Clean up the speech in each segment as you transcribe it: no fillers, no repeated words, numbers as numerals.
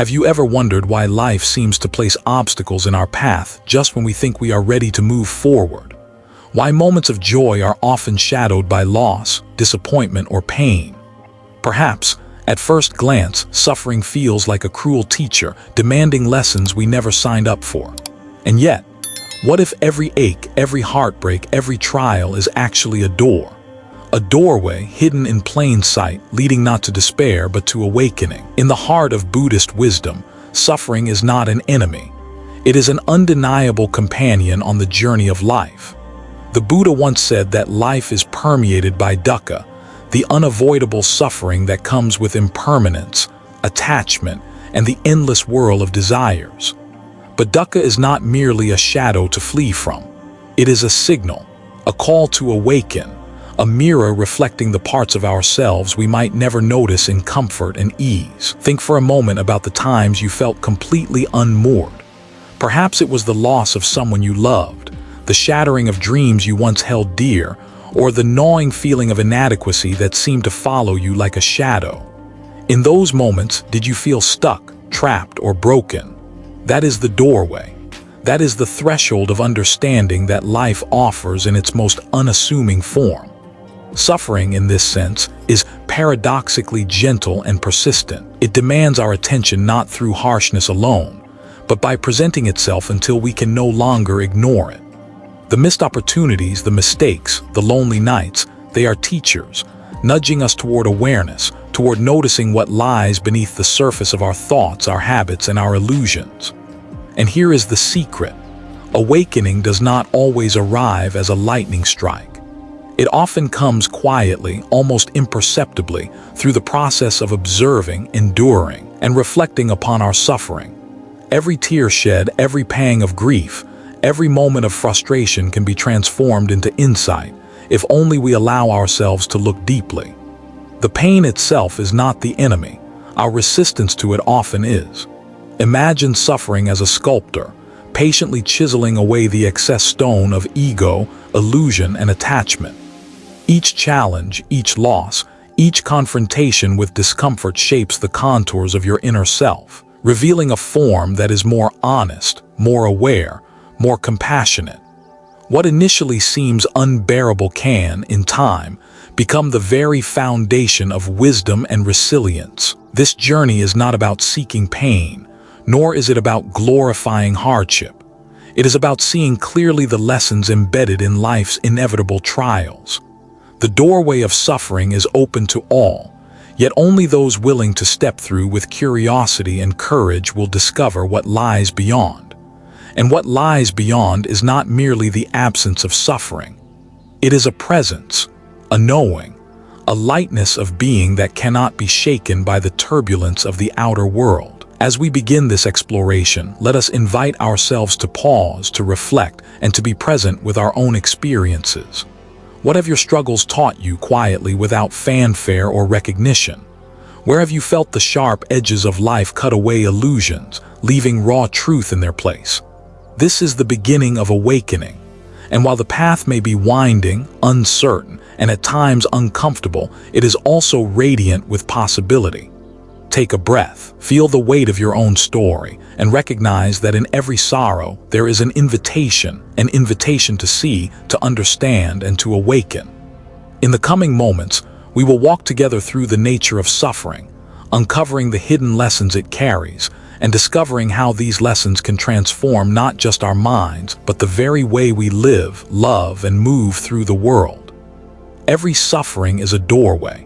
Have you ever wondered why life seems to place obstacles in our path just when we think we are ready to move forward? Why moments of joy are often shadowed by loss, disappointment, or pain? Perhaps, at first glance, suffering feels like a cruel teacher, demanding lessons we never signed up for. And yet, what if every ache, every heartbreak, every trial is actually a door? A doorway hidden in plain sight, leading not to despair but to awakening. In the heart of Buddhist wisdom, suffering is not an enemy. It is an undeniable companion on the journey of life. The Buddha once said that life is permeated by dukkha, the unavoidable suffering that comes with impermanence, attachment, and the endless whirl of desires. But dukkha is not merely a shadow to flee from. It is a signal, a call to awaken, a mirror reflecting the parts of ourselves we might never notice in comfort and ease. Think for a moment about the times you felt completely unmoored. Perhaps it was the loss of someone you loved, the shattering of dreams you once held dear, or the gnawing feeling of inadequacy that seemed to follow you like a shadow. In those moments, did you feel stuck, trapped, or broken? That is the doorway. That is the threshold of understanding that life offers in its most unassuming form. Suffering, in this sense, is paradoxically gentle and persistent. It demands our attention not through harshness alone, but by presenting itself until we can no longer ignore it. The missed opportunities, the mistakes, the lonely nights, they are teachers, nudging us toward awareness, toward noticing what lies beneath the surface of our thoughts, our habits, and our illusions. And here is the secret. Awakening does not always arrive as a lightning strike. It often comes quietly, almost imperceptibly, through the process of observing, enduring, and reflecting upon our suffering. Every tear shed, every pang of grief, every moment of frustration can be transformed into insight, if only we allow ourselves to look deeply. The pain itself is not the enemy. Our resistance to it often is. Imagine suffering as a sculptor, patiently chiseling away the excess stone of ego, illusion, and attachment. Each challenge, each loss, each confrontation with discomfort shapes the contours of your inner self, revealing a form that is more honest, more aware, more compassionate. What initially seems unbearable can, in time, become the very foundation of wisdom and resilience. This journey is not about seeking pain, nor is it about glorifying hardship. It is about seeing clearly the lessons embedded in life's inevitable trials. The doorway of suffering is open to all, yet only those willing to step through with curiosity and courage will discover what lies beyond. And what lies beyond is not merely the absence of suffering. It is a presence, a knowing, a lightness of being that cannot be shaken by the turbulence of the outer world. As we begin this exploration, let us invite ourselves to pause, to reflect, and to be present with our own experiences. What have your struggles taught you quietly without fanfare or recognition? Where have you felt the sharp edges of life cut away illusions, leaving raw truth in their place? This is the beginning of awakening. And while the path may be winding, uncertain, and at times uncomfortable, it is also radiant with possibility. Take a breath, feel the weight of your own story, and recognize that in every sorrow there is an invitation to see, to understand, and to awaken. In the coming moments, we will walk together through the nature of suffering, uncovering the hidden lessons it carries, and discovering how these lessons can transform not just our minds, but the very way we live, love, and move through the world. Every suffering is a doorway,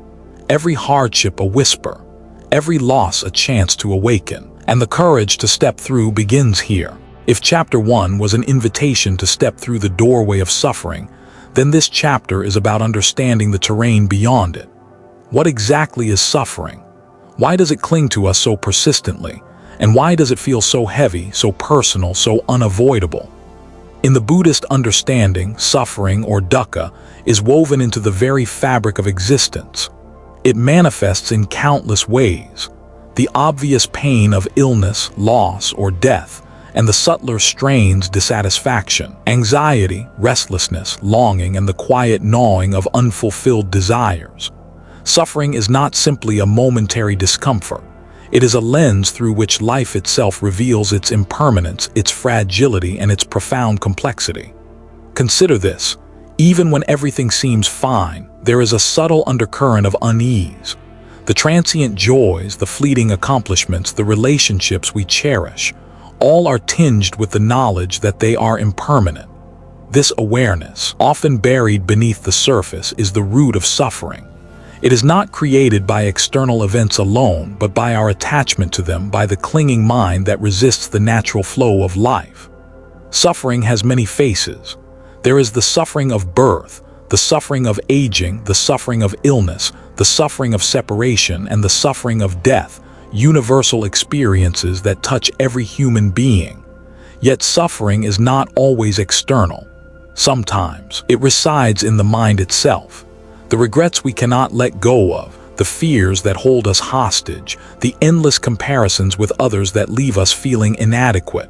every hardship a whisper, every loss a chance to awaken, and the courage to step through begins here. If Chapter 1 was an invitation to step through the doorway of suffering, then this chapter is about understanding the terrain beyond it. What exactly is suffering? Why does it cling to us so persistently? And why does it feel so heavy, so personal, so unavoidable? In the Buddhist understanding, suffering, or dukkha, is woven into the very fabric of existence. It manifests in countless ways. The obvious pain of illness, loss, or death, and the subtler strains, dissatisfaction, anxiety, restlessness, longing, and the quiet gnawing of unfulfilled desires. Suffering is not simply a momentary discomfort. It is a lens through which life itself reveals its impermanence, its fragility, and its profound complexity. Consider this. Even when everything seems fine, there is a subtle undercurrent of unease. The transient joys, the fleeting accomplishments, the relationships we cherish, all are tinged with the knowledge that they are impermanent. This awareness, often buried beneath the surface, is the root of suffering. It is not created by external events alone, but by our attachment to them, by the clinging mind that resists the natural flow of life. Suffering has many faces. There is the suffering of birth, the suffering of aging, the suffering of illness, the suffering of separation, and the suffering of death, universal experiences that touch every human being. Yet suffering is not always external. Sometimes it resides in the mind itself. The regrets we cannot let go of, the fears that hold us hostage, the endless comparisons with others that leave us feeling inadequate.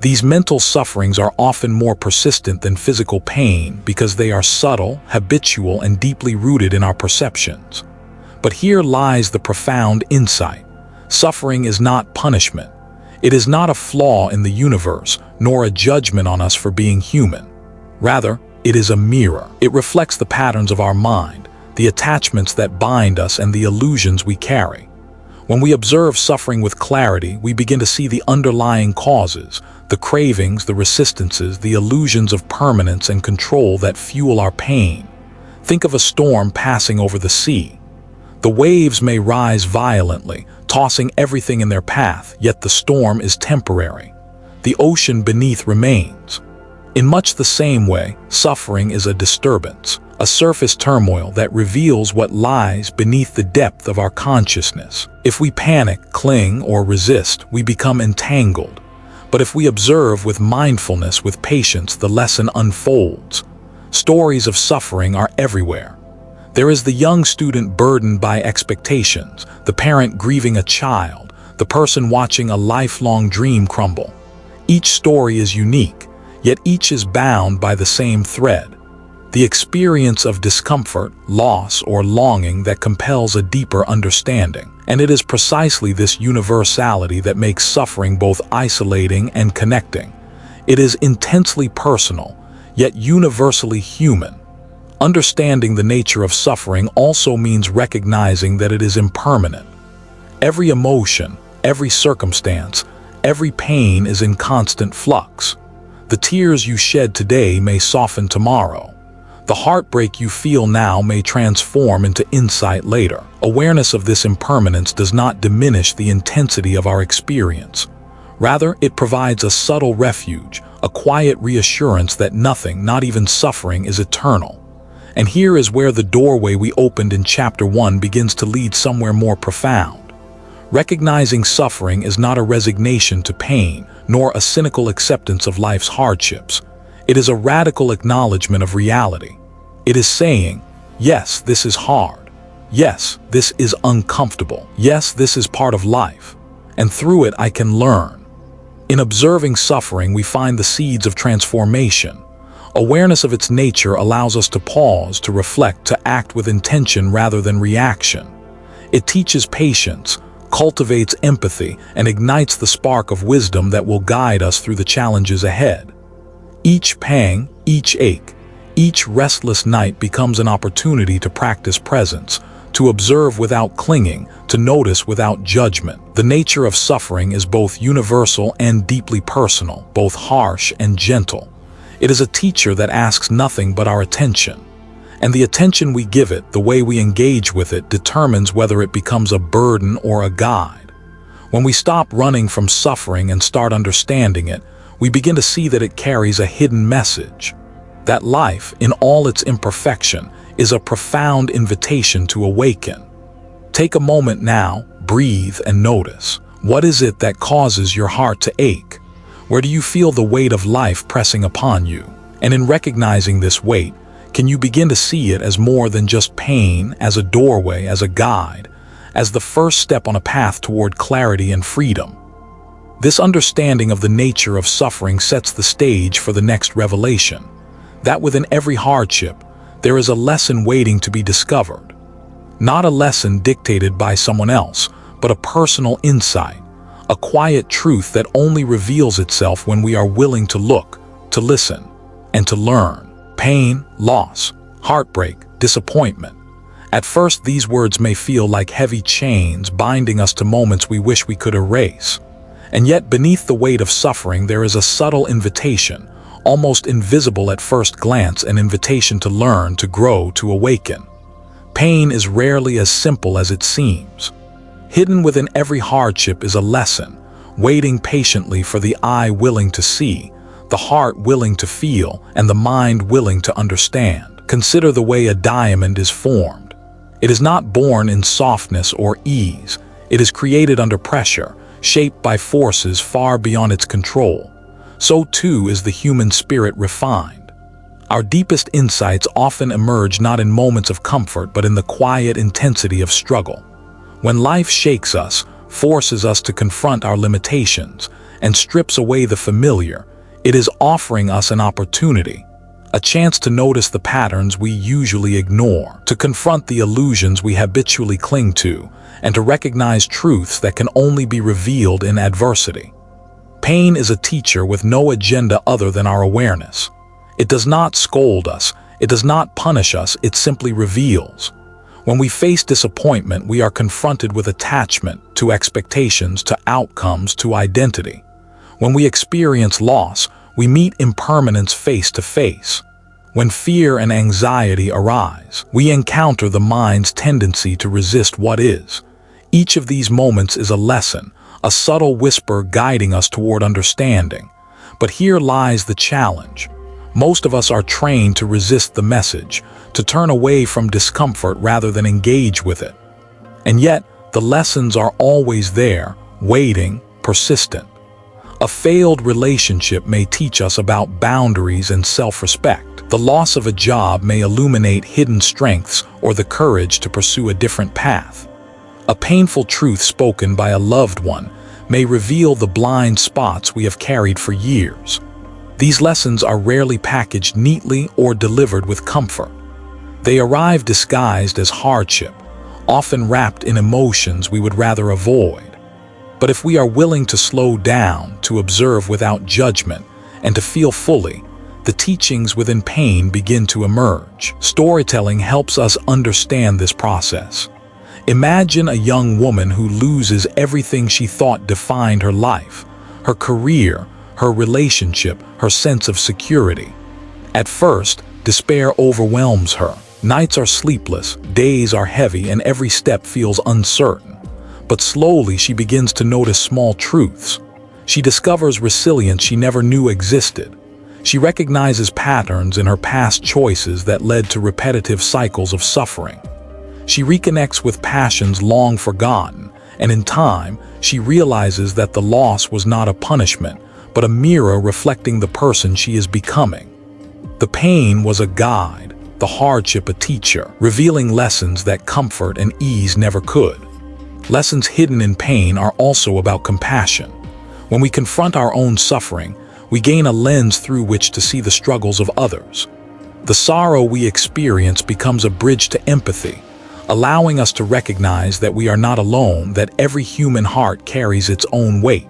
These mental sufferings are often more persistent than physical pain because they are subtle, habitual, and deeply rooted in our perceptions. But here lies the profound insight. Suffering is not punishment. It is not a flaw in the universe, nor a judgment on us for being human. Rather, it is a mirror. It reflects the patterns of our mind, the attachments that bind us, and the illusions we carry. When we observe suffering with clarity, we begin to see the underlying causes, the cravings, the resistances, the illusions of permanence and control that fuel our pain. Think of a storm passing over the sea. The waves may rise violently, tossing everything in their path, yet the storm is temporary. The ocean beneath remains. In much the same way, suffering is a disturbance, a surface turmoil that reveals what lies beneath the depth of our consciousness. If we panic, cling, or resist, we become entangled. But if we observe with mindfulness, with patience, the lesson unfolds. Stories of suffering are everywhere. There is the young student burdened by expectations, the parent grieving a child, the person watching a lifelong dream crumble. Each story is unique, yet each is bound by the same thread. The experience of discomfort, loss, or longing that compels a deeper understanding. And it is precisely this universality that makes suffering both isolating and connecting. It is intensely personal, yet universally human. Understanding the nature of suffering also means recognizing that it is impermanent. Every emotion, every circumstance, every pain is in constant flux. The tears you shed today may soften tomorrow. The heartbreak you feel now may transform into insight later. Awareness of this impermanence does not diminish the intensity of our experience. Rather, it provides a subtle refuge, a quiet reassurance that nothing, not even suffering, is eternal. And here is where the doorway we opened in Chapter 1 begins to lead somewhere more profound. Recognizing suffering is not a resignation to pain, nor a cynical acceptance of life's hardships. It is a radical acknowledgement of reality. It is saying, yes, this is hard. Yes, this is uncomfortable. Yes, this is part of life. And through it I can learn. In observing suffering, we find the seeds of transformation. Awareness of its nature allows us to pause, to reflect, to act with intention rather than reaction. It teaches patience, cultivates empathy, and ignites the spark of wisdom that will guide us through the challenges ahead. Each pang, each ache, each restless night becomes an opportunity to practice presence, to observe without clinging, to notice without judgment. The nature of suffering is both universal and deeply personal, both harsh and gentle. It is a teacher that asks nothing but our attention. And the attention we give it, the way we engage with it, determines whether it becomes a burden or a guide. When we stop running from suffering and start understanding it, we begin to see that it carries a hidden message. That life, in all its imperfection, is a profound invitation to awaken. Take a moment now, breathe, and notice. What is it that causes your heart to ache? Where do you feel the weight of life pressing upon you? And in recognizing this weight, can you begin to see it as more than just pain, as a doorway, as a guide, as the first step on a path toward clarity and freedom? This understanding of the nature of suffering sets the stage for the next revelation, that within every hardship, there is a lesson waiting to be discovered. Not a lesson dictated by someone else, but a personal insight, a quiet truth that only reveals itself when we are willing to look, to listen, and to learn. Pain, loss, heartbreak, disappointment. At first, these words may feel like heavy chains binding us to moments we wish we could erase. And yet, beneath the weight of suffering, there is a subtle invitation, almost invisible at first glance, an invitation to learn, to grow, to awaken. Pain is rarely as simple as it seems. Hidden within every hardship is a lesson, waiting patiently for the eye willing to see, the heart willing to feel, and the mind willing to understand. Consider the way a diamond is formed. It is not born in softness or ease. It is created under pressure, shaped by forces far beyond its control. So too is the human spirit refined. Our deepest insights often emerge not in moments of comfort, but in the quiet intensity of struggle. When life shakes us, forces us to confront our limitations, and strips away the familiar, it is offering us an opportunity, a chance to notice the patterns we usually ignore, to confront the illusions we habitually cling to, and to recognize truths that can only be revealed in adversity. Pain is a teacher with no agenda other than our awareness. It does not scold us, it does not punish us, it simply reveals. When we face disappointment, we are confronted with attachment to expectations, to outcomes, to identity. When we experience loss, we meet impermanence face to face. When fear and anxiety arise, we encounter the mind's tendency to resist what is. Each of these moments is a lesson, a subtle whisper guiding us toward understanding. But here lies the challenge. Most of us are trained to resist the message, to turn away from discomfort rather than engage with it. And yet, the lessons are always there, waiting, persistent. A failed relationship may teach us about boundaries and self-respect. The loss of a job may illuminate hidden strengths or the courage to pursue a different path. A painful truth spoken by a loved one may reveal the blind spots we have carried for years. These lessons are rarely packaged neatly or delivered with comfort. They arrive disguised as hardship, often wrapped in emotions we would rather avoid. But if we are willing to slow down, to observe without judgment, and to feel fully, the teachings within pain begin to emerge. Storytelling helps us understand this process. Imagine a young woman who loses everything she thought defined her life, her career, her relationship, her sense of security. At first, despair overwhelms her. Nights are sleepless, days are heavy, and every step feels uncertain. But slowly she begins to notice small truths. She discovers resilience she never knew existed. She recognizes patterns in her past choices that led to repetitive cycles of suffering. She reconnects with passions long forgotten, and in time, she realizes that the loss was not a punishment, but a mirror reflecting the person she is becoming. The pain was a guide, the hardship a teacher, revealing lessons that comfort and ease never could. Lessons hidden in pain are also about compassion. When we confront our own suffering, we gain a lens through which to see the struggles of others. The sorrow we experience becomes a bridge to empathy, allowing us to recognize that we are not alone, that every human heart carries its own weight.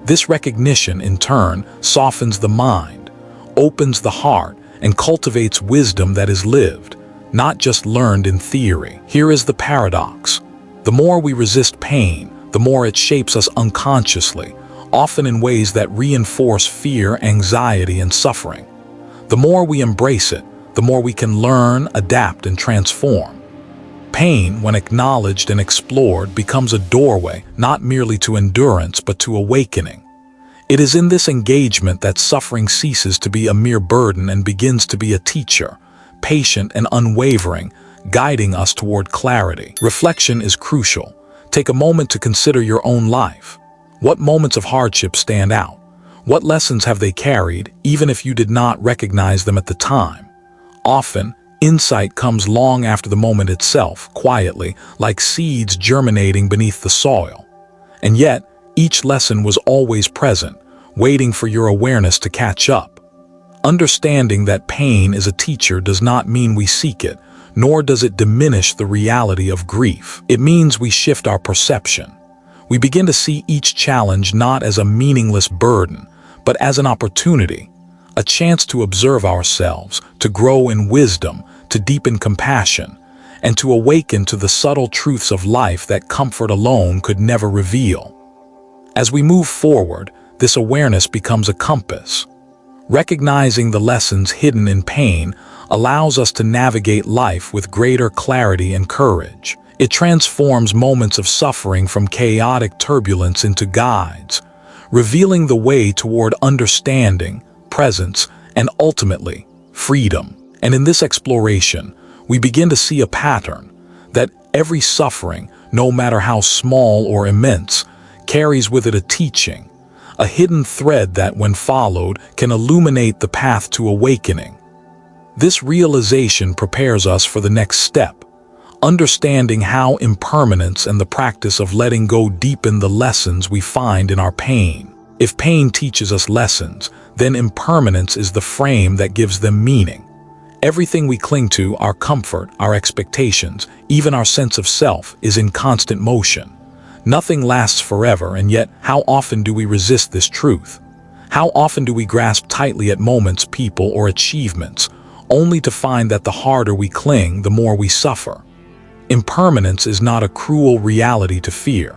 This recognition, in turn, softens the mind, opens the heart, and cultivates wisdom that is lived, not just learned in theory. Here is the paradox. The more we resist pain, the more it shapes us unconsciously, often in ways that reinforce fear, anxiety, and suffering. The more we embrace it, the more we can learn, adapt, and transform. Pain, when acknowledged and explored, becomes a doorway, not merely to endurance, but to awakening. It is in this engagement that suffering ceases to be a mere burden and begins to be a teacher, patient and unwavering, guiding us toward clarity. Reflection is crucial. Take a moment to consider your own life. What moments of hardship stand out? What lessons have they carried, even if you did not recognize them at the time? Often, insight comes long after the moment itself, quietly, like seeds germinating beneath the soil. And yet, each lesson was always present, waiting for your awareness to catch up. Understanding that pain is a teacher does not mean we seek it, nor does it diminish the reality of grief. It means we shift our perception. We begin to see each challenge not as a meaningless burden, but as an opportunity, a chance to observe ourselves, to grow in wisdom, to deepen compassion, and to awaken to the subtle truths of life that comfort alone could never reveal. As we move forward, this awareness becomes a compass. Recognizing the lessons hidden in pain allows us to navigate life with greater clarity and courage. It transforms moments of suffering from chaotic turbulence into guides, revealing the way toward understanding, presence, and ultimately, freedom. And in this exploration, we begin to see a pattern that every suffering, no matter how small or immense, carries with it a teaching, a hidden thread that, when followed, can illuminate the path to awakening. This realization prepares us for the next step, understanding how impermanence and the practice of letting go deepen the lessons we find in our pain. If pain teaches us lessons, then impermanence is the frame that gives them meaning. Everything we cling to, our comfort, our expectations, even our sense of self, is in constant motion. Nothing lasts forever, and yet how often do we resist this truth? How often do we grasp tightly at moments, people, or achievements, only to find that the harder we cling, the more we suffer? Impermanence is not a cruel reality to fear.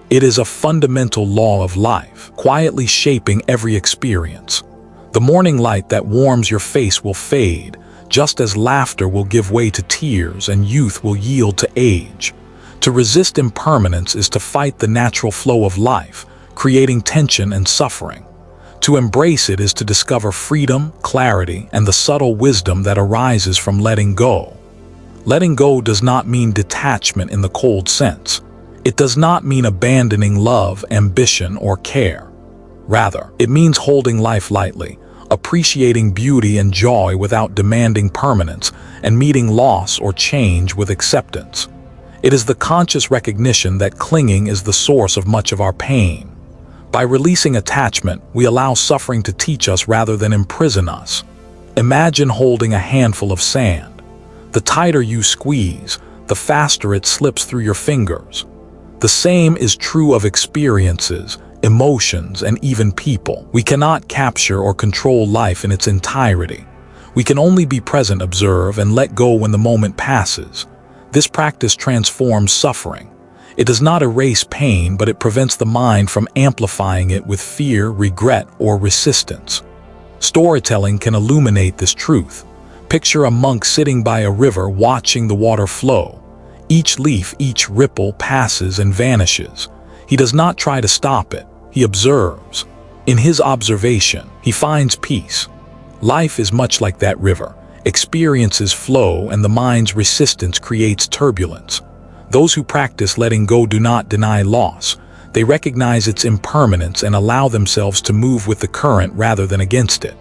It is a fundamental law of life, quietly shaping every experience. The morning light that warms your face will fade, just as laughter will give way to tears and youth will yield to age. To resist impermanence is to fight the natural flow of life, creating tension and suffering. To embrace it is to discover freedom, clarity, and the subtle wisdom that arises from letting go. Letting go does not mean detachment in the cold sense. It does not mean abandoning love, ambition, or care. Rather, it means holding life lightly, appreciating beauty and joy without demanding permanence, and meeting loss or change with acceptance. It is the conscious recognition that clinging is the source of much of our pain. By releasing attachment, we allow suffering to teach us rather than imprison us. Imagine holding a handful of sand. The tighter you squeeze, the faster it slips through your fingers. The same is true of experiences, emotions, and even people. We cannot capture or control life in its entirety. We can only be present, observe, and let go when the moment passes. This practice transforms suffering. It does not erase pain, but it prevents the mind from amplifying it with fear, regret, or resistance. Storytelling can illuminate this truth. Picture a monk sitting by a river watching the water flow. Each leaf, each ripple passes and vanishes. He does not try to stop it. He observes. In his observation, he finds peace. Life is much like that river. Experiences flow, and the mind's resistance creates turbulence. Those who practice letting go do not deny loss. They recognize its impermanence and allow themselves to move with the current rather than against it.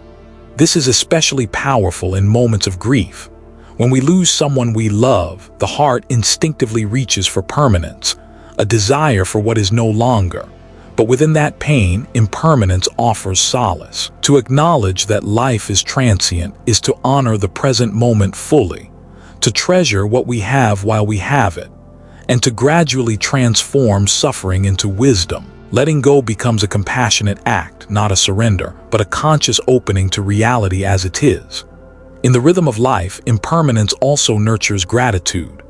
This is especially powerful in moments of grief. When we lose someone we love, the heart instinctively reaches for permanence, a desire for what is no longer. But within that pain, impermanence offers solace. To acknowledge that life is transient is to honor the present moment fully, to treasure what we have while we have it, and to gradually transform suffering into wisdom. Letting go becomes a compassionate act, not a surrender, but a conscious opening to reality as it is. In the rhythm of life, impermanence also nurtures gratitude.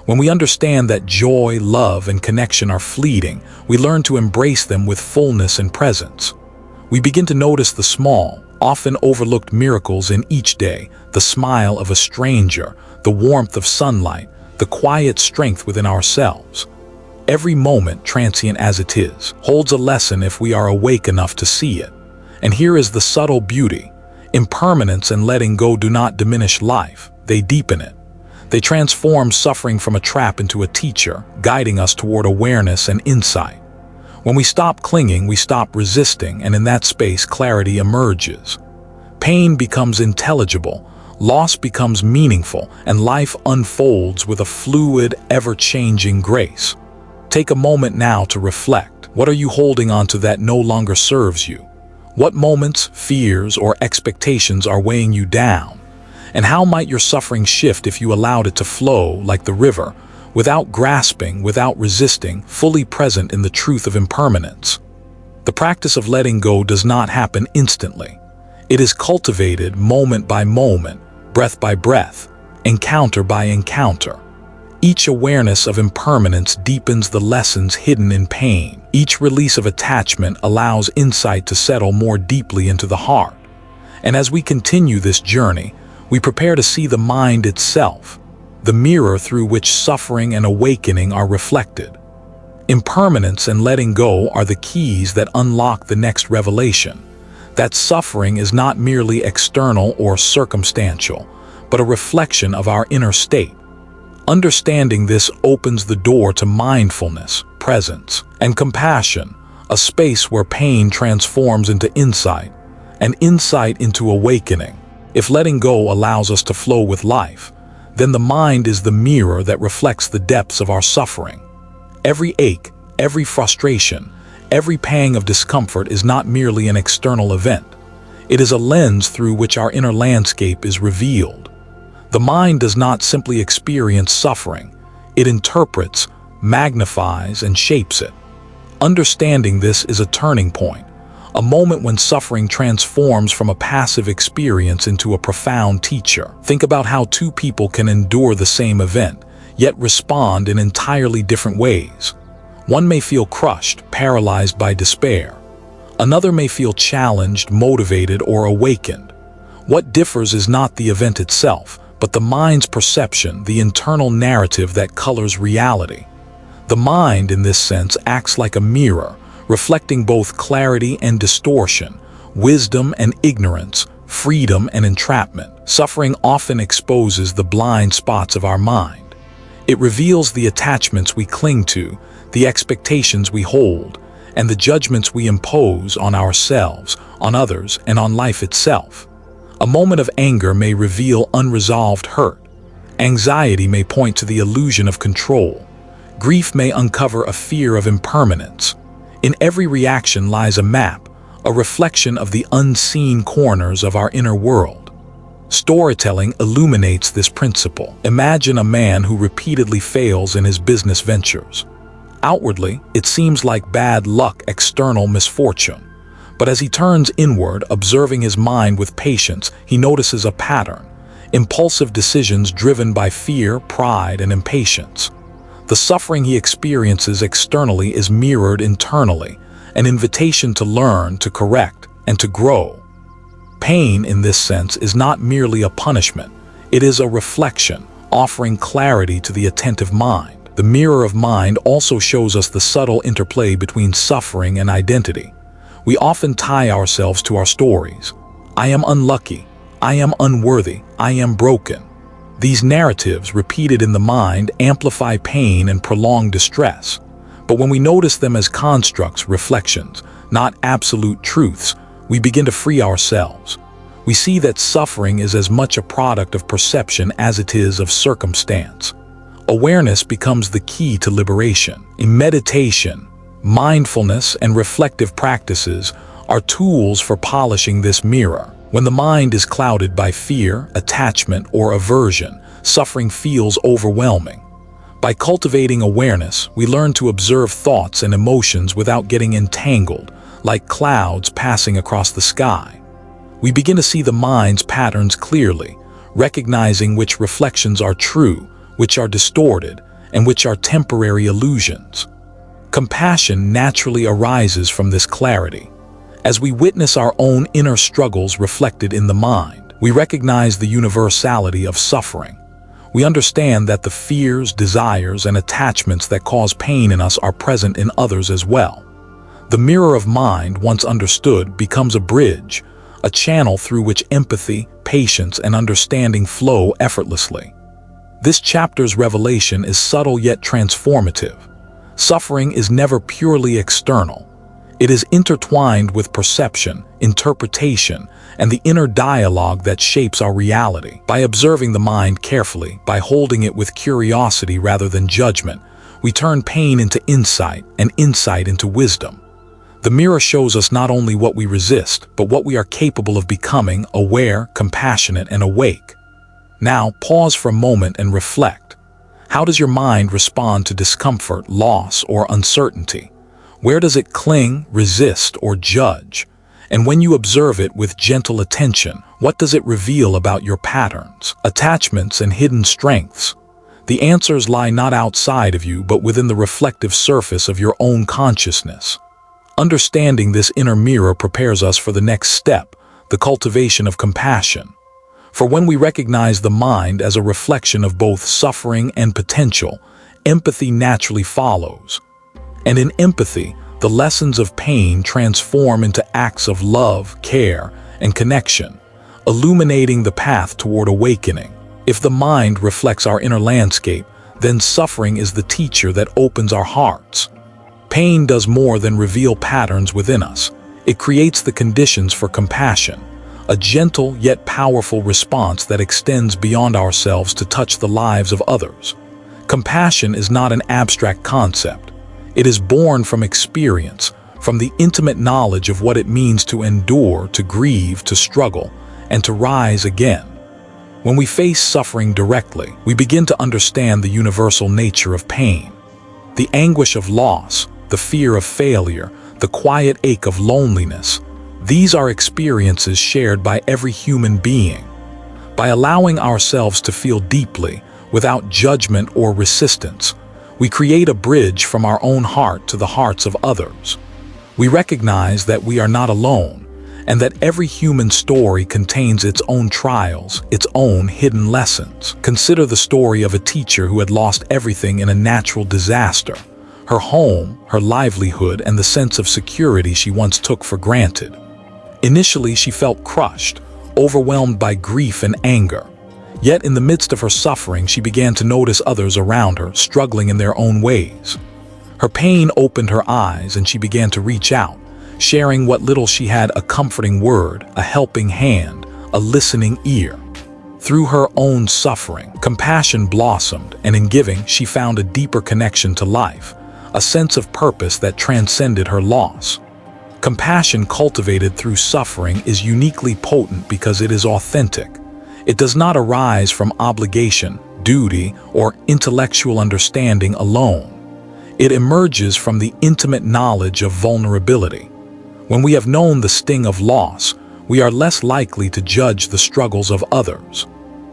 When we understand that joy, love, and connection are fleeting, we learn to embrace them with fullness and presence. We begin to notice the small, often overlooked miracles in each day, the smile of a stranger, the warmth of sunlight, the quiet strength within ourselves. Every moment, transient as it is, holds a lesson if we are awake enough to see it. And here is the subtle beauty. Impermanence and letting go do not diminish life, they deepen it. They transform suffering from a trap into a teacher, guiding us toward awareness and insight. When we stop clinging, we stop resisting, and in that space, clarity emerges. Pain becomes intelligible, loss becomes meaningful, and life unfolds with a fluid, ever-changing grace. Take a moment now to reflect. What are you holding on to that no longer serves you? What moments, fears, or expectations are weighing you down? And how might your suffering shift if you allowed it to flow like the river, without grasping, without resisting, fully present in the truth of impermanence? The practice of letting go does not happen instantly. It is cultivated moment by moment, breath by breath, encounter by encounter. Each awareness of impermanence deepens the lessons hidden in pain. Each release of attachment allows insight to settle more deeply into the heart. And as we continue this journey, we prepare to see the mind itself, the mirror through which suffering and awakening are reflected. Impermanence and letting go are the keys that unlock the next revelation, that suffering is not merely external or circumstantial, but a reflection of our inner state. Understanding this opens the door to mindfulness, presence, and compassion, a space where pain transforms into insight, and insight into awakening. If letting go allows us to flow with life, then the mind is the mirror that reflects the depths of our suffering. Every ache, every frustration, every pang of discomfort is not merely an external event. It is a lens through which our inner landscape is revealed. The mind does not simply experience suffering. It interprets, magnifies, and shapes it. Understanding this is a turning point, a moment when suffering transforms from a passive experience into a profound teacher. Think about how two people can endure the same event, yet respond in entirely different ways. One may feel crushed, paralyzed by despair. Another may feel challenged, motivated, or awakened. What differs is not the event itself, but the mind's perception, the internal narrative that colors reality. The mind, in this sense, acts like a mirror, reflecting both clarity and distortion, wisdom and ignorance, freedom and entrapment. Suffering often exposes the blind spots of our mind. It reveals the attachments we cling to, the expectations we hold, and the judgments we impose on ourselves, on others, and on life itself. A moment of anger may reveal unresolved hurt. Anxiety may point to the illusion of control. Grief may uncover a fear of impermanence. In every reaction lies a map, a reflection of the unseen corners of our inner world. Storytelling illuminates this principle. Imagine a man who repeatedly fails in his business ventures. Outwardly, it seems like bad luck, external misfortune. But as he turns inward, observing his mind with patience, he notices a pattern: impulsive decisions driven by fear, pride, and impatience. The suffering he experiences externally is mirrored internally, an invitation to learn, to correct, and to grow. Pain, in this sense, is not merely a punishment. It is a reflection, offering clarity to the attentive mind. The mirror of mind also shows us the subtle interplay between suffering and identity. We often tie ourselves to our stories. I am unlucky. I am unworthy. I am broken. These narratives, repeated in the mind, amplify pain and prolong distress. But when we notice them as constructs, reflections, not absolute truths, we begin to free ourselves. We see that suffering is as much a product of perception as it is of circumstance. Awareness becomes the key to liberation. In meditation, mindfulness, and reflective practices are tools for polishing this mirror. When the mind is clouded by fear, attachment, or aversion, suffering feels overwhelming. By cultivating awareness, we learn to observe thoughts and emotions without getting entangled, like clouds passing across the sky. We begin to see the mind's patterns clearly, recognizing which reflections are true, which are distorted, and which are temporary illusions. Compassion naturally arises from this clarity. As we witness our own inner struggles reflected in the mind, we recognize the universality of suffering. We understand that the fears, desires, and attachments that cause pain in us are present in others as well. The mirror of mind, once understood, becomes a bridge, a channel through which empathy, patience, and understanding flow effortlessly. This chapter's revelation is subtle yet transformative. Suffering is never purely external. It is intertwined with perception, interpretation, and the inner dialogue that shapes our reality. By observing the mind carefully, by holding it with curiosity rather than judgment, we turn pain into insight and insight into wisdom. The mirror shows us not only what we resist, but what we are capable of becoming: aware, compassionate, and awake. Now, pause for a moment and reflect. How does your mind respond to discomfort, loss, or uncertainty? Where does it cling, resist, or judge? And when you observe it with gentle attention, what does it reveal about your patterns, attachments, and hidden strengths? The answers lie not outside of you, but within the reflective surface of your own consciousness. Understanding this inner mirror prepares us for the next step, the cultivation of compassion. For when we recognize the mind as a reflection of both suffering and potential, empathy naturally follows. And in empathy, the lessons of pain transform into acts of love, care, and connection, illuminating the path toward awakening. If the mind reflects our inner landscape, then suffering is the teacher that opens our hearts. Pain does more than reveal patterns within us. It creates the conditions for compassion, a gentle yet powerful response that extends beyond ourselves to touch the lives of others. Compassion is not an abstract concept. It is born from experience, from the intimate knowledge of what it means to endure, to grieve, to struggle, and to rise again. When we face suffering directly, we begin to understand the universal nature of pain. The anguish of loss, the fear of failure, the quiet ache of loneliness, these are experiences shared by every human being. By allowing ourselves to feel deeply, without judgment or resistance, we create a bridge from our own heart to the hearts of others. We recognize that we are not alone, and that every human story contains its own trials, its own hidden lessons. Consider the story of a teacher who had lost everything in a natural disaster: her home, her livelihood, and the sense of security she once took for granted. Initially, she felt crushed, overwhelmed by grief and anger. Yet in the midst of her suffering, she began to notice others around her struggling in their own ways. Her pain opened her eyes, and she began to reach out, sharing what little she had: a comforting word, a helping hand, a listening ear. Through her own suffering, compassion blossomed, and in giving, she found a deeper connection to life, a sense of purpose that transcended her loss. Compassion cultivated through suffering is uniquely potent because it is authentic. It does not arise from obligation, duty, or intellectual understanding alone. It emerges from the intimate knowledge of vulnerability. When we have known the sting of loss, we are less likely to judge the struggles of others.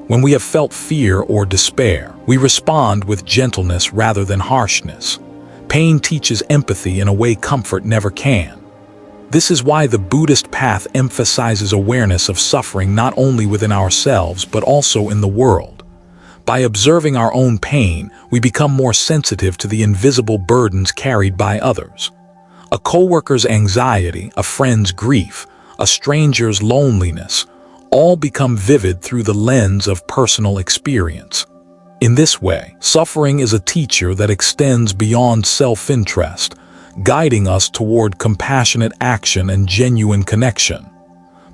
When we have felt fear or despair, we respond with gentleness rather than harshness. Pain teaches empathy in a way comfort never can. This is why the Buddhist path emphasizes awareness of suffering not only within ourselves but also in the world. By observing our own pain, we become more sensitive to the invisible burdens carried by others. A coworker's anxiety, a friend's grief, a stranger's loneliness, all become vivid through the lens of personal experience. In this way, suffering is a teacher that extends beyond self-interest, guiding us toward compassionate action and genuine connection.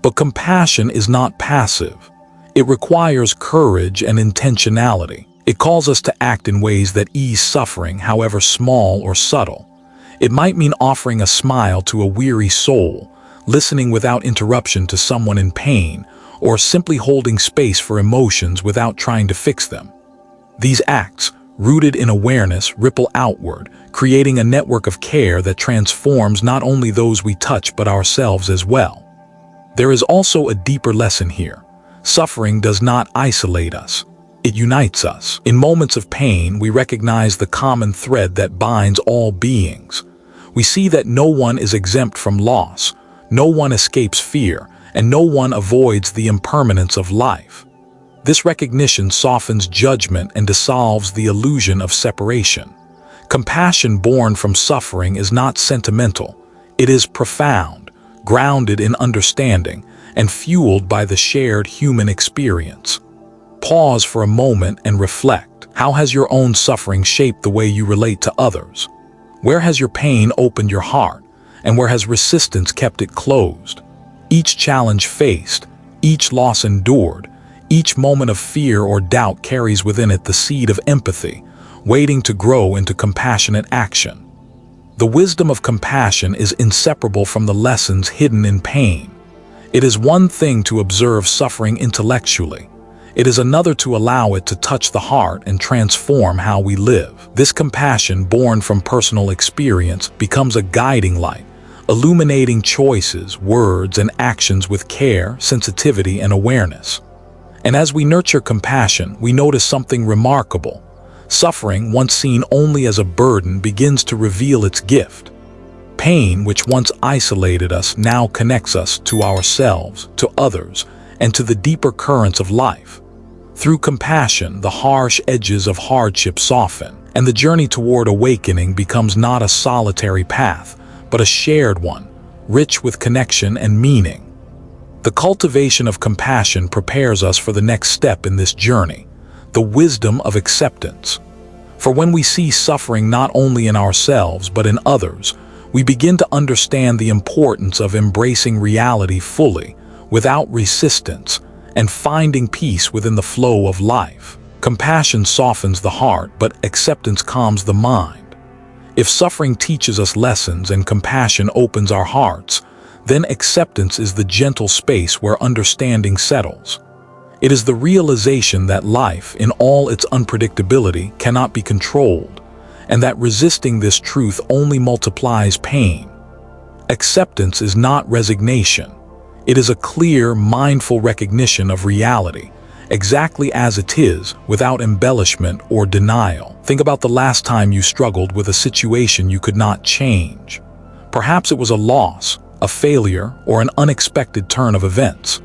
But compassion is not passive. It requires courage and intentionality. It calls us to act in ways that ease suffering, however small or subtle. It might mean offering a smile to a weary soul, listening without interruption to someone in pain, or simply holding space for emotions without trying to fix them. These acts, rooted in awareness, ripple outward, creating a network of care that transforms not only those we touch but ourselves as well. There is also a deeper lesson here. Suffering does not isolate us. It unites us. In moments of pain, we recognize the common thread that binds all beings. We see that no one is exempt from loss, no one escapes fear, and no one avoids the impermanence of life. This recognition softens judgment and dissolves the illusion of separation. Compassion born from suffering is not sentimental. It is profound, grounded in understanding, and fueled by the shared human experience. Pause for a moment and reflect. How has your own suffering shaped the way you relate to others? Where has your pain opened your heart, and where has resistance kept it closed? Each challenge faced, each loss endured, each moment of fear or doubt carries within it the seed of empathy, waiting to grow into compassionate action. The wisdom of compassion is inseparable from the lessons hidden in pain. It is one thing to observe suffering intellectually. It is another to allow it to touch the heart and transform how we live. This compassion, born from personal experience, becomes a guiding light, illuminating choices, words, and actions with care, sensitivity, and awareness. And as we nurture compassion, we notice something remarkable. Suffering, once seen only as a burden, begins to reveal its gift. Pain, which once isolated us, now connects us to ourselves, to others, and to the deeper currents of life. Through compassion, the harsh edges of hardship soften, and the journey toward awakening becomes not a solitary path, but a shared one, rich with connection and meaning. The cultivation of compassion prepares us for the next step in this journey, the wisdom of acceptance. For when we see suffering not only in ourselves but in others, we begin to understand the importance of embracing reality fully, without resistance, and finding peace within the flow of life. Compassion softens the heart, but acceptance calms the mind. If suffering teaches us lessons and compassion opens our hearts, then acceptance is the gentle space where understanding settles. It is the realization that life, in all its unpredictability, cannot be controlled, and that resisting this truth only multiplies pain. Acceptance is not resignation. It is a clear, mindful recognition of reality, exactly as it is, without embellishment or denial. Think about the last time you struggled with a situation you could not change. Perhaps it was a loss, a failure, or an unexpected turn of events.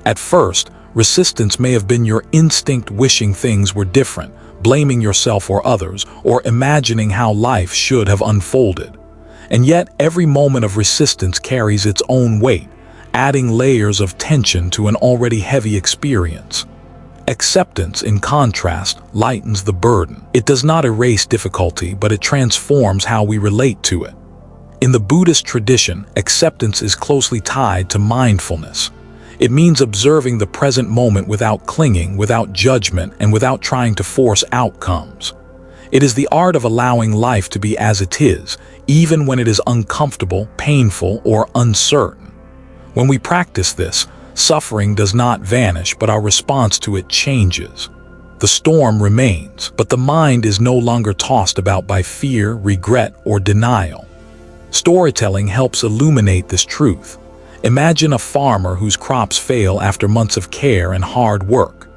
At first, resistance may have been your instinct wishing things were different, blaming yourself or others, or imagining how life should have unfolded. And yet, every moment of resistance carries its own weight, adding layers of tension to an already heavy experience. Acceptance, in contrast, lightens the burden. It does not erase difficulty, but it transforms how we relate to it. In the Buddhist tradition, acceptance is closely tied to mindfulness. It means observing the present moment without clinging, without judgment, and without trying to force outcomes. It is the art of allowing life to be as it is, even when it is uncomfortable, painful, or uncertain. When we practice this, suffering does not vanish, but our response to it changes. The storm remains, but the mind is no longer tossed about by fear, regret, or denial. Storytelling helps illuminate this truth. Imagine a farmer whose crops fail after months of care and hard work.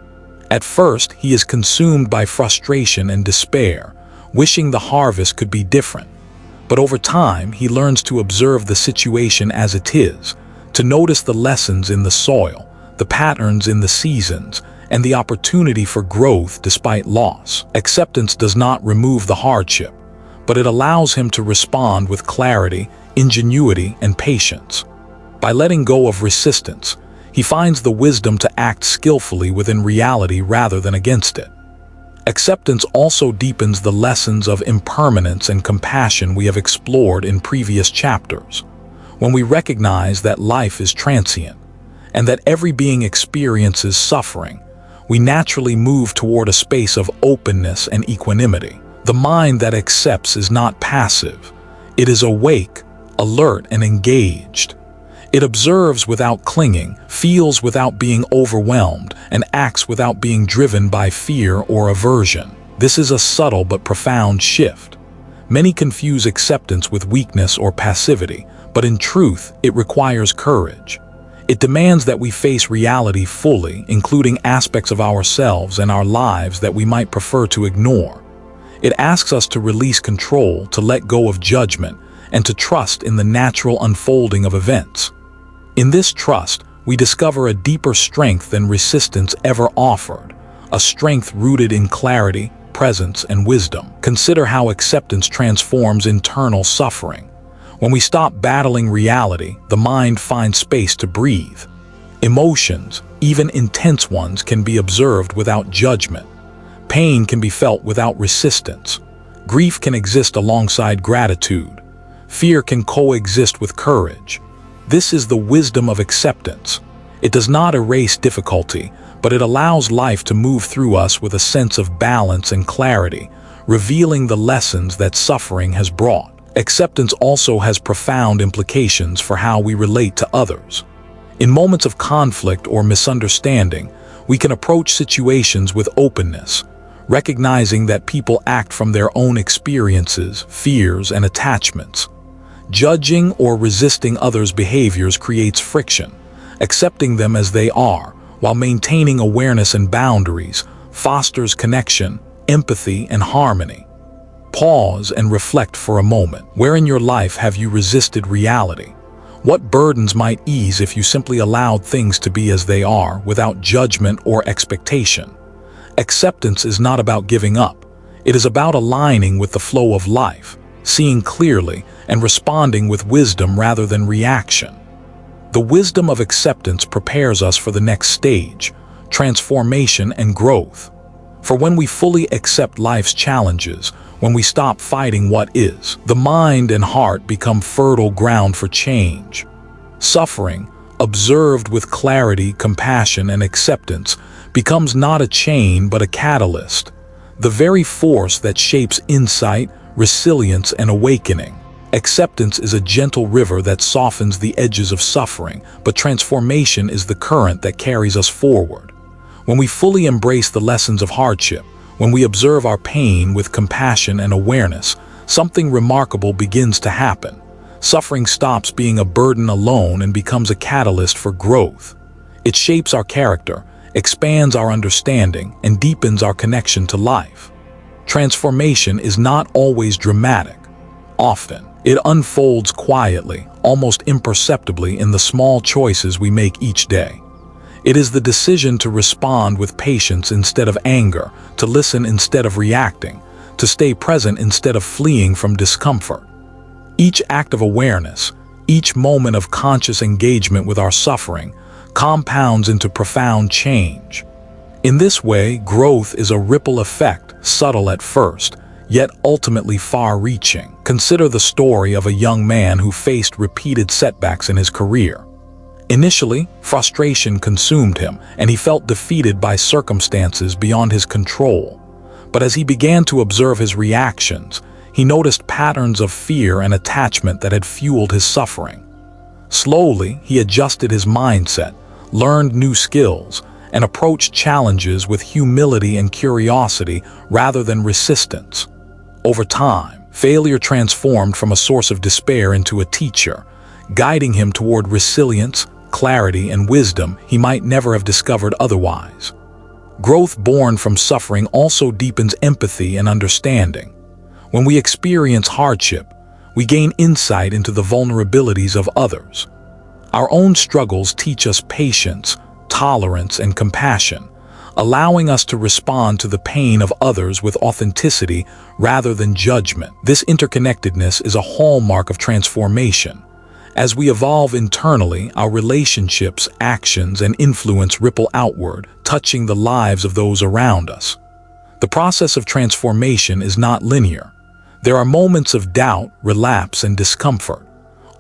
At first, he is consumed by frustration and despair, wishing the harvest could be different. But over time, he learns to observe the situation as it is, to notice the lessons in the soil, the patterns in the seasons, and the opportunity for growth despite loss. Acceptance does not remove the hardship, but it allows him to respond with clarity, ingenuity, and patience. By letting go of resistance, he finds the wisdom to act skillfully within reality rather than against it. Acceptance also deepens the lessons of impermanence and compassion we have explored in previous chapters. When we recognize that life is transient, and that every being experiences suffering, we naturally move toward a space of openness and equanimity. The mind that accepts is not passive. It is awake, alert, and engaged. It observes without clinging, feels without being overwhelmed, and acts without being driven by fear or aversion. This is a subtle but profound shift. Many confuse acceptance with weakness or passivity, but in truth, it requires courage. It demands that we face reality fully, including aspects of ourselves and our lives that we might prefer to ignore. It asks us to release control, to let go of judgment, and to trust in the natural unfolding of events. In this trust, we discover a deeper strength than resistance ever offered, a strength rooted in clarity, presence, and wisdom. Consider how acceptance transforms internal suffering. When we stop battling reality, the mind finds space to breathe. Emotions, even intense ones, can be observed without judgment. Pain can be felt without resistance. Grief can exist alongside gratitude. Fear can coexist with courage. This is the wisdom of acceptance. It does not erase difficulty, but it allows life to move through us with a sense of balance and clarity, revealing the lessons that suffering has brought. Acceptance also has profound implications for how we relate to others. In moments of conflict or misunderstanding, We can approach situations with openness, recognizing that people act from their own experiences, fears, and attachments. Judging or resisting others' behaviors creates friction. Accepting them as they are, while maintaining awareness and boundaries, fosters connection, empathy, and harmony. Pause and reflect for a moment. Where in your life have you resisted reality? What burdens might ease if you simply allowed things to be as they are, without judgment or expectation? Acceptance is not about giving up. It is about aligning with the flow of life, seeing clearly, and responding with wisdom rather than reaction. The wisdom of acceptance prepares us for the next stage, transformation and growth. For when we fully accept life's challenges, when we stop fighting what is, the mind and heart become fertile ground for change. Suffering, observed with clarity, compassion, and acceptance, becomes not a chain but a catalyst, the very force that shapes insight, resilience, and awakening. Acceptance is a gentle river that softens the edges of suffering, but transformation is the current that carries us forward. When we fully embrace the lessons of hardship, when we observe our pain with compassion and awareness, something remarkable begins to happen. Suffering stops being a burden alone and becomes a catalyst for growth. It shapes our character, expands our understanding, and deepens our connection to life. Transformation is not always dramatic. Often, it unfolds quietly, almost imperceptibly in the small choices we make each day. It is the decision to respond with patience instead of anger, to listen instead of reacting, to stay present instead of fleeing from discomfort. Each act of awareness, each moment of conscious engagement with our suffering, compounds into profound change. In this way, growth is a ripple effect, subtle at first, yet ultimately far-reaching. Consider the story of a young man who faced repeated setbacks in his career. Initially, frustration consumed him, and he felt defeated by circumstances beyond his control. But as he began to observe his reactions, he noticed patterns of fear and attachment that had fueled his suffering. Slowly, he adjusted his mindset, learned new skills, and approached challenges with humility and curiosity rather than resistance. Over time, failure transformed from a source of despair into a teacher, guiding him toward resilience, clarity, and wisdom he might never have discovered otherwise. Growth born from suffering also deepens empathy and understanding. When we experience hardship, we gain insight into the vulnerabilities of others. Our own struggles teach us patience, tolerance, and compassion, allowing us to respond to the pain of others with authenticity rather than judgment. This interconnectedness is a hallmark of transformation. As we evolve internally, our relationships, actions, and influence ripple outward, touching the lives of those around us. The process of transformation is not linear. There are moments of doubt, relapse, and discomfort.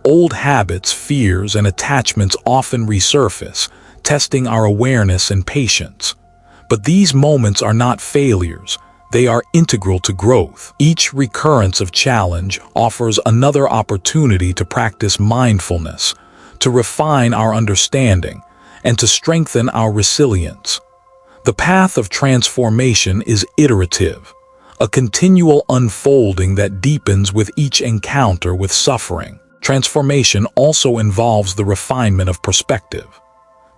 Old habits, fears, and attachments often resurface, testing our awareness and patience. But these moments are not failures. They are integral to growth. Each recurrence of challenge offers another opportunity to practice mindfulness, to refine our understanding, and to strengthen our resilience. The path of transformation is iterative, a continual unfolding that deepens with each encounter with suffering. Transformation also involves the refinement of perspective.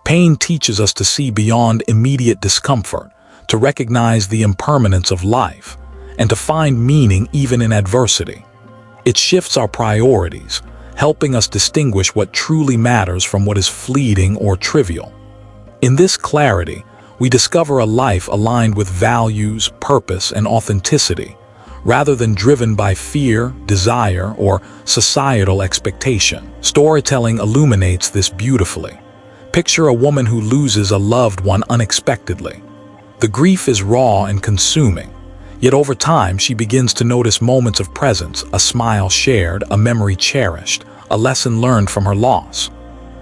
Pain teaches us to see beyond immediate discomfort, to recognize the impermanence of life, and to find meaning even in adversity. It shifts our priorities, helping us distinguish what truly matters from what is fleeting or trivial. In this clarity, we discover a life aligned with values, purpose, and authenticity, rather than driven by fear, desire, or societal expectation. Storytelling illuminates this beautifully. Picture a woman who loses a loved one unexpectedly. The grief is raw and consuming, yet over time she begins to notice moments of presence, a smile shared, a memory cherished, a lesson learned from her loss.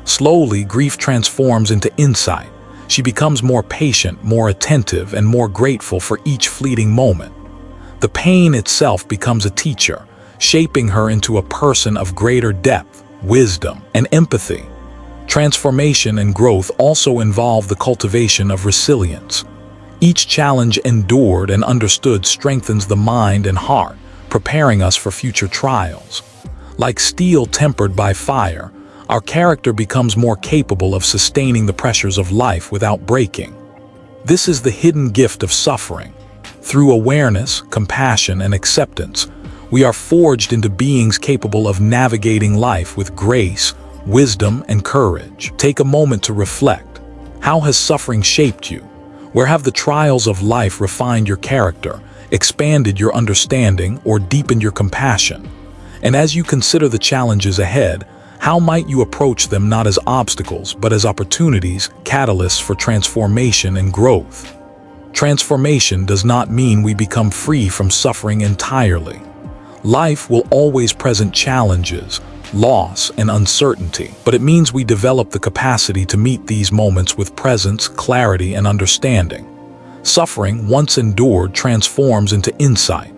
Slowly, grief transforms into insight. She becomes more patient, more attentive, and more grateful for each fleeting moment. The pain itself becomes a teacher, shaping her into a person of greater depth, wisdom, and empathy. Transformation and growth also involve the cultivation of resilience. Each challenge endured and understood strengthens the mind and heart, preparing us for future trials. Like steel tempered by fire, our character becomes more capable of sustaining the pressures of life without breaking. This is the hidden gift of suffering. Through awareness, compassion, and acceptance, we are forged into beings capable of navigating life with grace, wisdom, and courage. Take a moment to reflect. How has suffering shaped you? Where have the trials of life refined your character, expanded your understanding, or deepened your compassion? And as you consider the challenges ahead, how might you approach them not as obstacles, but as opportunities, catalysts for transformation and growth? Transformation does not mean we become free from suffering entirely. Life will always present challenges, loss, and uncertainty, but it means we develop the capacity to meet these moments with presence, clarity, and understanding. Suffering, once endured, transforms into insight.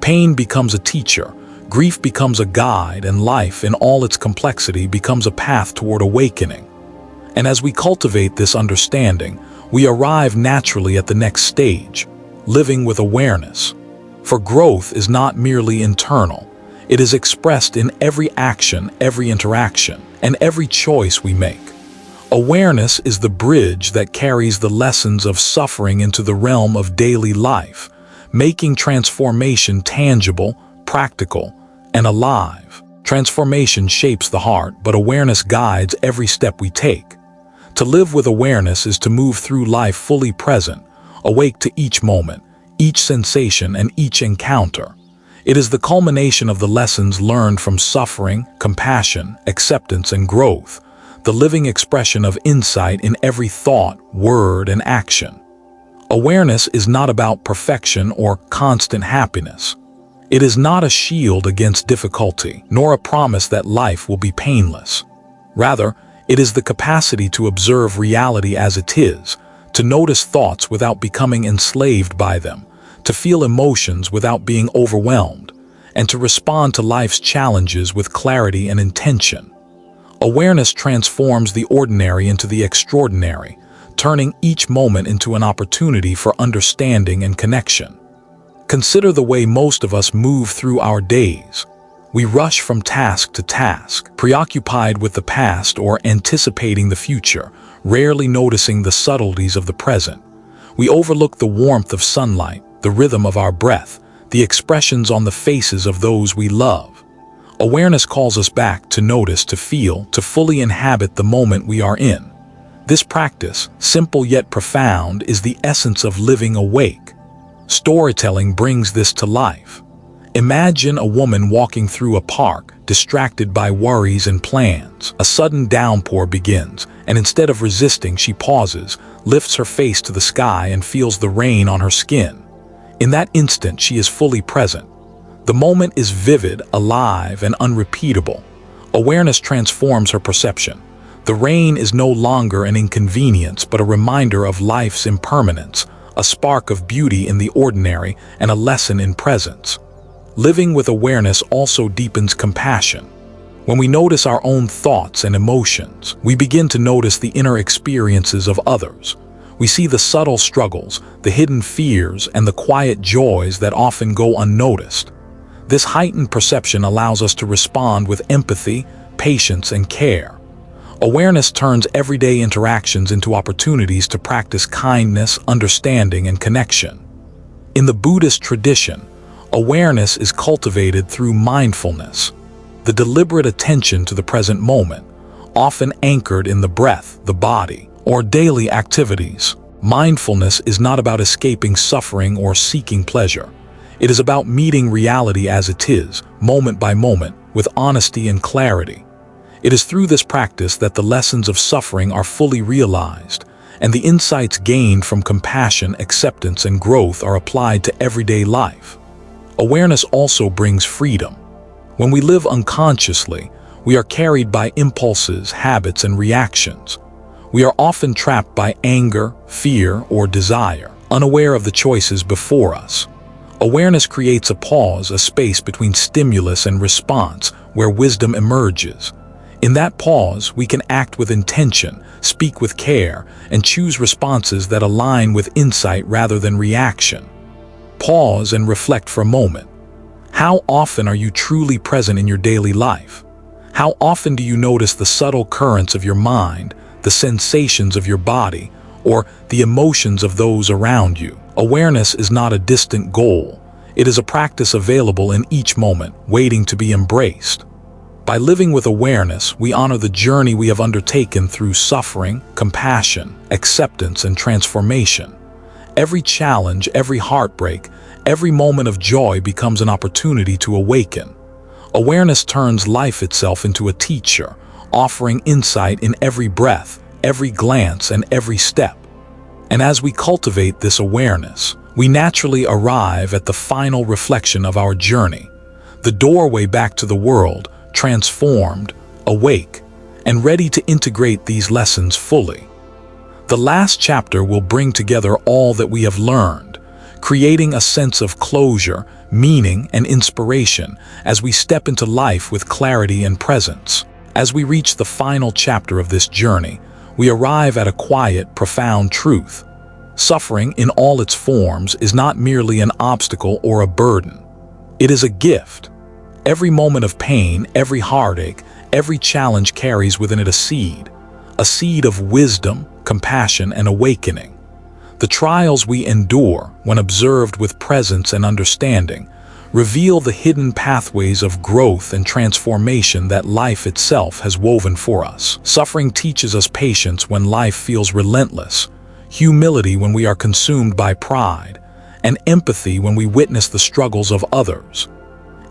Pain becomes a teacher, grief becomes a guide, and life, in all its complexity, becomes a path toward awakening. And as we cultivate this understanding, we arrive naturally at the next stage, living with awareness. For growth is not merely internal. It is expressed in every action, every interaction, and every choice we make. Awareness is the bridge that carries the lessons of suffering into the realm of daily life, making transformation tangible, practical, and alive. Transformation shapes the heart, but awareness guides every step we take. To live with awareness is to move through life fully present, awake to each moment, each sensation, and each encounter. It is the culmination of the lessons learned from suffering, compassion, acceptance, and growth, the living expression of insight in every thought, word, and action. Awareness is not about perfection or constant happiness. It is not a shield against difficulty, nor a promise that life will be painless. Rather, it is the capacity to observe reality as it is, to notice thoughts without becoming enslaved by them, to feel emotions without being overwhelmed, and to respond to life's challenges with clarity and intention. Awareness transforms the ordinary into the extraordinary, turning each moment into an opportunity for understanding and connection. Consider the way most of us move through our days. We rush from task to task, preoccupied with the past or anticipating the future, rarely noticing the subtleties of the present. We overlook the warmth of sunlight, the rhythm of our breath, the expressions on the faces of those we love. Awareness calls us back to notice, to feel, to fully inhabit the moment we are in. This practice, simple yet profound, is the essence of living awake. Storytelling brings this to life. Imagine a woman walking through a park, distracted by worries and plans. A sudden downpour begins, and instead of resisting, she pauses, lifts her face to the sky, and feels the rain on her skin. In that instant, she is fully present. The moment is vivid, alive, and unrepeatable. Awareness transforms her perception. The rain is no longer an inconvenience, but a reminder of life's impermanence, a spark of beauty in the ordinary, and a lesson in presence. Living with awareness also deepens compassion. When we notice our own thoughts and emotions, we begin to notice the inner experiences of others. We see the subtle struggles, the hidden fears, and the quiet joys that often go unnoticed. This heightened perception allows us to respond with empathy, patience, and care. Awareness turns everyday interactions into opportunities to practice kindness, understanding, and connection. In the Buddhist tradition, awareness is cultivated through mindfulness, the deliberate attention to the present moment, often anchored in the breath, the body, or daily activities. Mindfulness is not about escaping suffering or seeking pleasure. It is about meeting reality as it is, moment by moment, with honesty and clarity. It is through this practice that the lessons of suffering are fully realized, and the insights gained from compassion, acceptance, and growth are applied to everyday life. Awareness also brings freedom. When we live unconsciously, we are carried by impulses, habits, and reactions. We are often trapped by anger, fear, or desire, unaware of the choices before us. Awareness creates a pause, a space between stimulus and response, where wisdom emerges. In that pause, we can act with intention, speak with care, and choose responses that align with insight rather than reaction. Pause and reflect for a moment. How often are you truly present in your daily life? How often do you notice the subtle currents of your mind, the sensations of your body, or the emotions of those around you? Awareness is not a distant goal. It is a practice available in each moment, waiting to be embraced. By living with awareness, we honor the journey we have undertaken through suffering, compassion, acceptance, and transformation. Every challenge, every heartbreak, every moment of joy becomes an opportunity to awaken. Awareness turns life itself into a teacher, offering insight in every breath, every glance, and every step. And as we cultivate this awareness, we naturally arrive at the final reflection of our journey, the doorway back to the world, transformed, awake, and ready to integrate these lessons fully. The last chapter will bring together all that we have learned, creating a sense of closure, meaning, and inspiration as we step into life with clarity and presence. As we reach the final chapter of this journey, we arrive at a quiet, profound truth. Suffering in all its forms is not merely an obstacle or a burden. It is a gift. Every moment of pain, every heartache, every challenge carries within it a seed of wisdom, compassion, and awakening. The trials we endure, when observed with presence and understanding, reveal the hidden pathways of growth and transformation that life itself has woven for us. Suffering teaches us patience when life feels relentless, humility when we are consumed by pride, and empathy when we witness the struggles of others.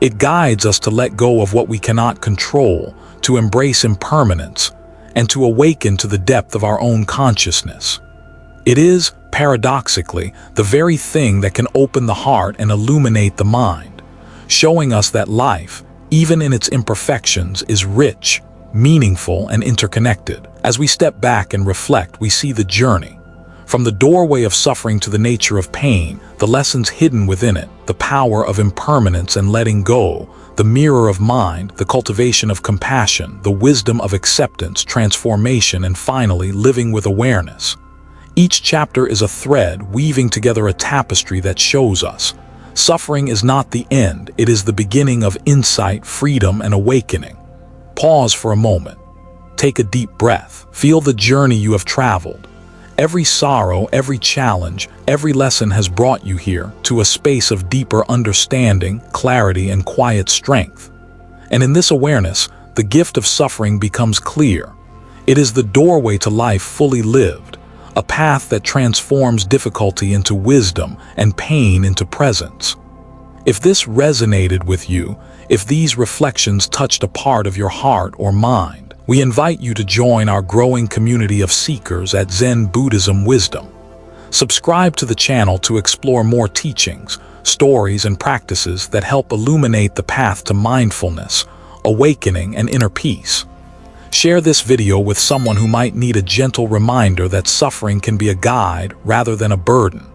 It guides us to let go of what we cannot control, to embrace impermanence, and to awaken to the depth of our own consciousness. It is, paradoxically, the very thing that can open the heart and illuminate the mind, showing us that life, even in its imperfections, is rich, meaningful, and interconnected. As we step back and reflect, we see the journey. From the doorway of suffering to the nature of pain, the lessons hidden within it, the power of impermanence and letting go, the mirror of mind, the cultivation of compassion, the wisdom of acceptance, transformation, and finally, living with awareness. Each chapter is a thread weaving together a tapestry that shows us suffering is not the end, it is the beginning of insight, freedom, and awakening. Pause for a moment. Take a deep breath. Feel the journey you have traveled. Every sorrow, every challenge, every lesson has brought you here to a space of deeper understanding, clarity, and quiet strength. And in this awareness, the gift of suffering becomes clear. It is the doorway to life fully lived, a path that transforms difficulty into wisdom and pain into presence. If this resonated with you, if these reflections touched a part of your heart or mind, we invite you to join our growing community of seekers at Zen Buddhism Wisdom. Subscribe to the channel to explore more teachings, stories, and practices that help illuminate the path to mindfulness, awakening, and inner peace. Share this video with someone who might need a gentle reminder that suffering can be a guide rather than a burden.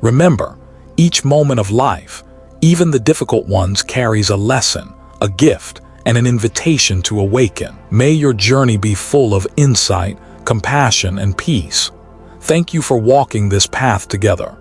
Remember, each moment of life, even the difficult ones, carries a lesson, a gift, and an invitation to awaken. May your journey be full of insight, compassion, and peace. Thank you for walking this path together.